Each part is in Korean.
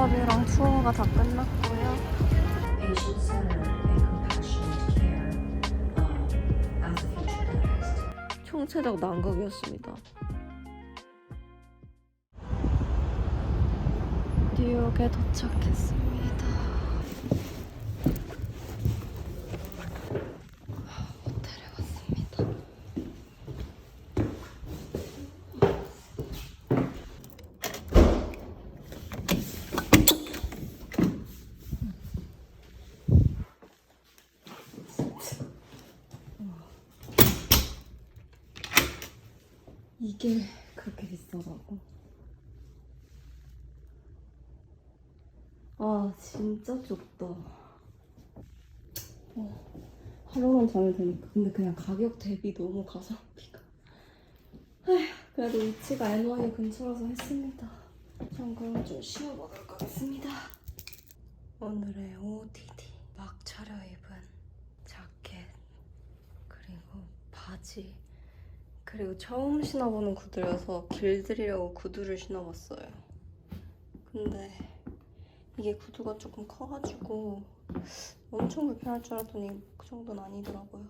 인터뷰랑 투어가 다 끝났고요. patient-centered and compassionate care as a future dentist. 총체적 난국이었습니다. 뉴욕에 도착했습니다. 호텔에 왔습니다. 이게 그렇게 비싸다고? 아 진짜 좁다. 하루만 자면 되니까. 근데 그냥 가격 대비 너무 가성비가. 그래도 위치가 NY 근처라서 했습니다. 전 그럼 좀 쉬어보도록 하겠습니다. 오늘의 OOTD 막 차려입은 자켓 그리고 바지 그리고 처음 신어보는 구두여서 길들이려고 구두를 신어봤어요. 근데 이게 구두가 조금 커가지고 엄청 불편할 줄 알았더니 그 정도는 아니더라고요.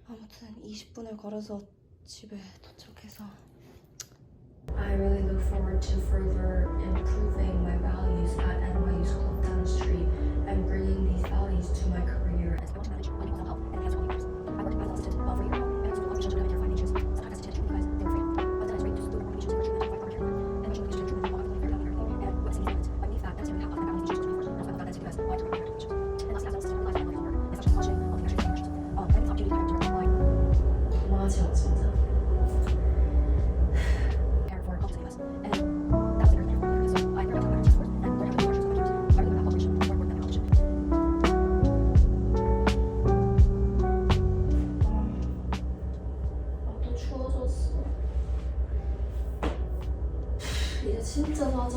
아무튼 20분을 걸어서 집에 도착해서 I really look forward to further improving my values at NYU's Club Dentistry and bringing these values to my career. As I want to manage my mental health and enhance well-being. I worked as an assistant for a year now, and I was doing office treatment for 5 inches. Sometimes hesitant because they were free. But then I was ready to do more patients for treatment for 500 and then patient treatment for very healthy and everything. And what's easy is beneath that, that's really how my balance issues was 24. And that's why I got dentistry because I wanted to repair patients. And lastly, as an assistant, I realized I wanted longer and such a passion of the actually treating patients. I had this opportunity to enter online. 고마워지 진짜. For College in the US. And that was a very beautiful year. So I learned how to practice sport and learned how to do martial arts for 5 years. I really learned that operation more important than college. 또 추워졌어. 이제 진짜 자자.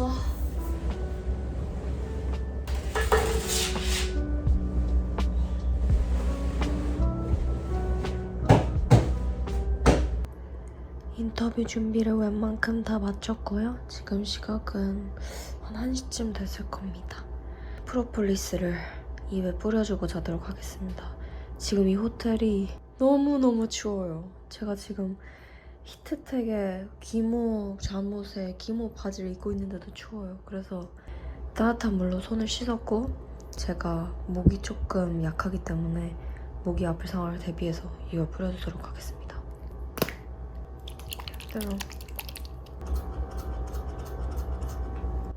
인터뷰 준비를 웬만큼 다 마쳤고요. 지금 시각은 한 1시쯤 됐을 겁니다. 프로폴리스를 입에 뿌려주고 자도록 하겠습니다. 지금 이 호텔이 너무너무 추워요. 제가 지금 히트텍에 기모 잠옷에 기모 바지를 입고 있는데도 추워요. 그래서 따뜻한 물로 손을 씻었고 제가 목이 조금 약하기 때문에 목이 아플 상황을 대비해서 이걸 뿌려주도록 하겠습니다.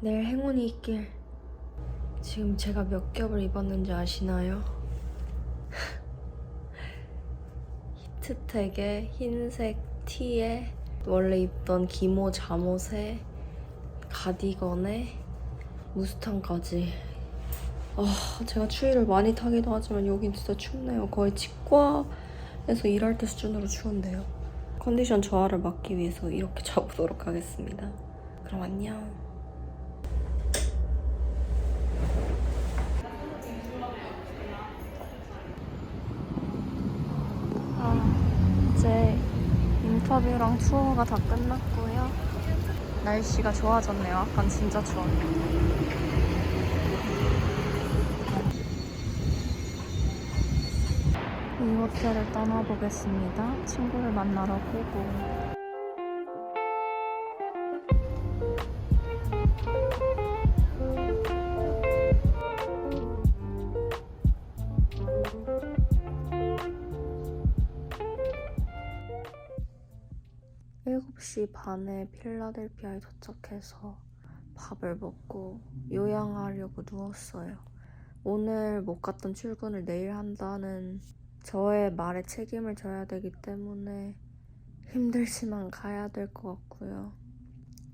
내일 행운이 있길. 지금 제가 몇 겹을 입었는지 아시나요? 히트텍의 흰색 티에 원래 입던 기모 잠옷에 가디건에 무스탕까지. 제가 추위를 많이 타기도 하지만 여긴 진짜 춥네요. 거의 치과에서 일할 때 수준으로 추운데요. 컨디션 저하를 막기 위해서 이렇게 잡도록 하겠습니다. 그럼 안녕. 이제 인터뷰랑 투어가 다 끝났고요. 날씨가 좋아졌네요. 아깐 진짜 추웠는데. 이 호텔을 떠나보겠습니다. 친구를 만나러 고고. (7시) 반에 필라델피아에 도착해서 밥을 먹고 요양하려고 누웠어요. 오늘 못 갔던 출근을 내일 한다는 저의 말에 책임을 져야 되기 때문에 힘들지만 가야 될 것 같고요.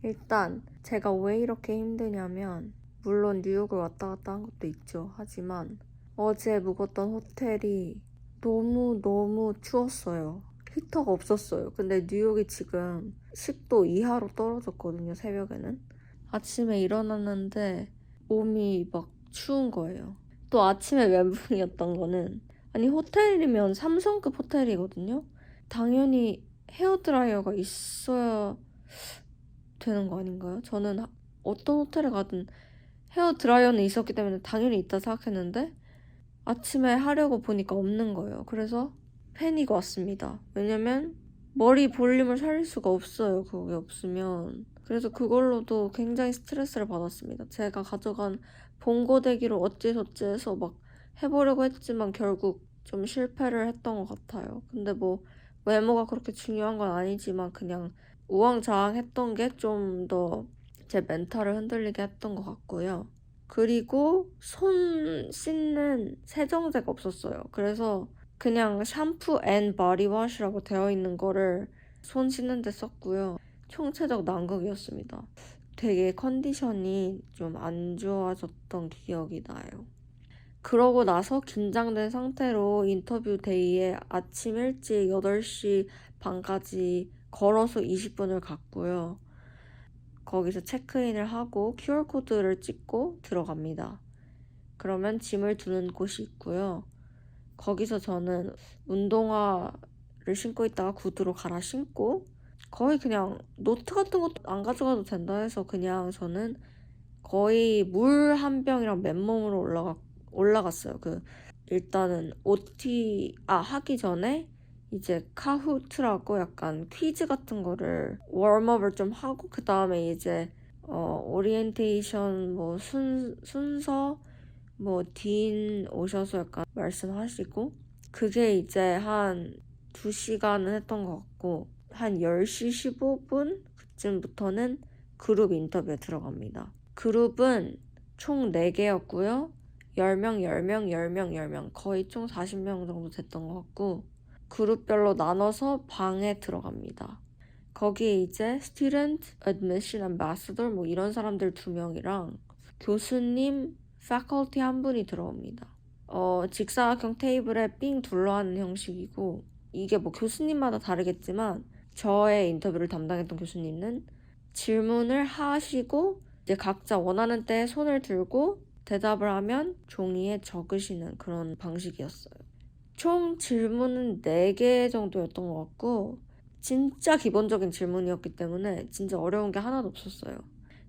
일단 제가 왜 이렇게 힘드냐면 물론 뉴욕을 왔다 갔다 한 것도 있죠. 하지만 어제 묵었던 호텔이 너무 추웠어요. 히터가 없었어요. 근데 뉴욕이 지금 10도 이하로 떨어졌거든요. 새벽에는. 아침에 일어났는데 몸이 막 추운 거예요. 또 아침에 멘붕이었던 거는 아니 호텔이면 3성급 호텔이거든요. 당연히 헤어드라이어가 있어야 되는 거 아닌가요? 저는 어떤 호텔에 가든 헤어 드라이어는 있었기 때문에 당연히 있다 생각했는데 아침에 하려고 보니까 없는 거예요. 그래서 패닉 왔습니다. 왜냐면 머리 볼륨을 살릴 수가 없어요. 그게 없으면. 그래서 그걸로도 굉장히 스트레스를 받았습니다. 제가 가져간 봉고데기로 어찌저찌 해서 막 해보려고 했지만 결국 좀 실패를 했던 것 같아요. 근데 뭐 외모가 그렇게 중요한 건 아니지만 그냥 우왕좌왕했던 게 좀 더 제 멘탈을 흔들리게 했던 것 같고요. 그리고 손 씻는 세정제가 없었어요. 그래서 그냥 샴푸 앤 바디워시라고 되어 있는 거를 손 씻는 데 썼고요. 총체적 난국이었습니다. 되게 컨디션이 좀 안 좋아졌던 기억이 나요. 그러고 나서 긴장된 상태로 인터뷰 데이에 아침 일찍 8시 반까지 걸어서 20분을 갔고요. 거기서 체크인을 하고 QR코드를 찍고 들어갑니다. 그러면 짐을 두는 곳이 있고요. 거기서 저는 운동화를 신고 있다가 구두로 갈아 신고 거의 그냥 노트 같은 것도 안 가져가도 된다 해서 그냥 저는 거의 물 한 병이랑 맨몸으로 올라갔어요. 일단은 OT 하기 전에 이제 카후트라고 약간 퀴즈 같은 거를 웜업을 좀 하고 그 다음에 이제 오리엔테이션 뭐 순서 뭐 딘 오셔서 약간 말씀하시고 그게 이제 한 2시간은 했던 것 같고 한 10시 15분 그쯤부터는 그룹 인터뷰에 들어갑니다. 그룹은 총 4개였고요. 10명, 10명, 10명, 10명 거의 총 40명 정도 됐던 것 같고 그룹별로 나눠서 방에 들어갑니다. 거기에 이제 Student Admission Ambassador 뭐 이런 사람들 2명이랑 교수님, faculty 한 분이 들어옵니다. 직사각형 테이블에 삥 둘러앉는 형식이고 이게 뭐 교수님마다 다르겠지만 저의 인터뷰를 담당했던 교수님은 질문을 하시고 이제 각자 원하는 때에 손을 들고 대답을 하면 종이에 적으시는 그런 방식이었어요. 총 질문은 4개 정도였던 것 같고 진짜 기본적인 질문이었기 때문에 진짜 어려운 게 하나도 없었어요.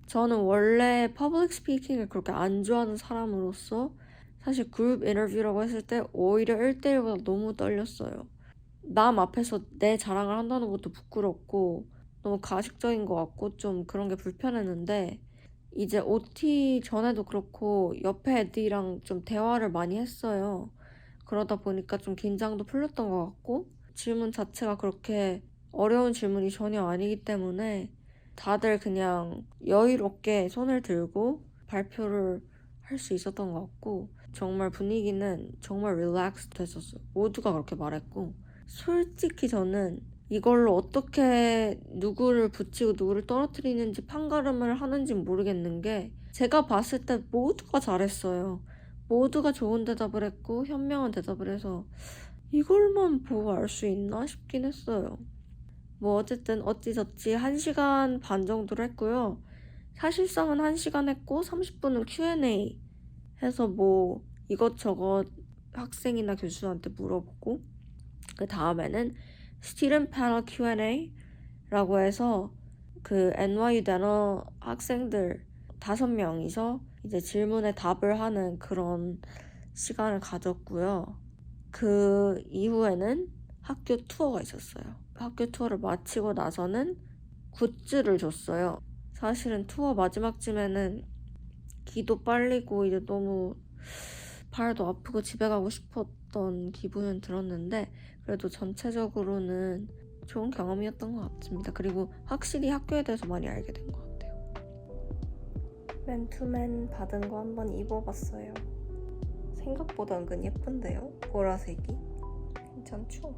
저는 원래 퍼블릭 스피킹을 그렇게 안 좋아하는 사람으로서 사실 그룹 인터뷰라고 했을 때 오히려 1대1보다 너무 떨렸어요. 남 앞에서 내 자랑을 한다는 것도 부끄럽고 너무 가식적인 것 같고 좀 그런 게 불편했는데 이제 OT 전에도 그렇고 옆에 애들이랑 좀 대화를 많이 했어요. 그러다 보니까 좀 긴장도 풀렸던 것 같고 질문 자체가 그렇게 어려운 질문이 전혀 아니기 때문에 다들 그냥 여유롭게 손을 들고 발표를 할 수 있었던 것 같고 정말 분위기는 정말 릴렉스 됐었어요. 모두가 그렇게 말했고 솔직히 저는 이걸로 어떻게 누구를 붙이고 누구를 떨어뜨리는지 판가름을 하는지 모르겠는 게 제가 봤을 때 모두가 잘했어요. 모두가 좋은 대답을 했고 현명한 대답을 해서 이걸만 보고 알 수 있나 싶긴 했어요. 뭐 어쨌든 어찌저찌 1시간 반 정도를 했고요. 사실상은 1시간 했고 30분은 Q&A 해서 뭐 이것저것 학생이나 교수한테 물어보고 그 다음에는 Student Panel Q&A라고 해서 그 NYU 대너 학생들 5명이서 이제 질문에 답을 하는 그런 시간을 가졌고요. 그 이후에는 학교 투어가 있었어요. 학교 투어를 마치고 나서는 굿즈를 줬어요. 사실은 투어 마지막쯤에는 기도 빨리고 이제 너무 발도 아프고 집에 가고 싶었던 기분은 들었는데 그래도 전체적으로는 좋은 경험이었던 것 같습니다. 그리고 확실히 학교에 대해서 많이 알게 된 것 같아요. 맨투맨 받은 거 한번 입어봤어요. 생각보다 은근 예쁜데요? 보라색이. 괜찮죠?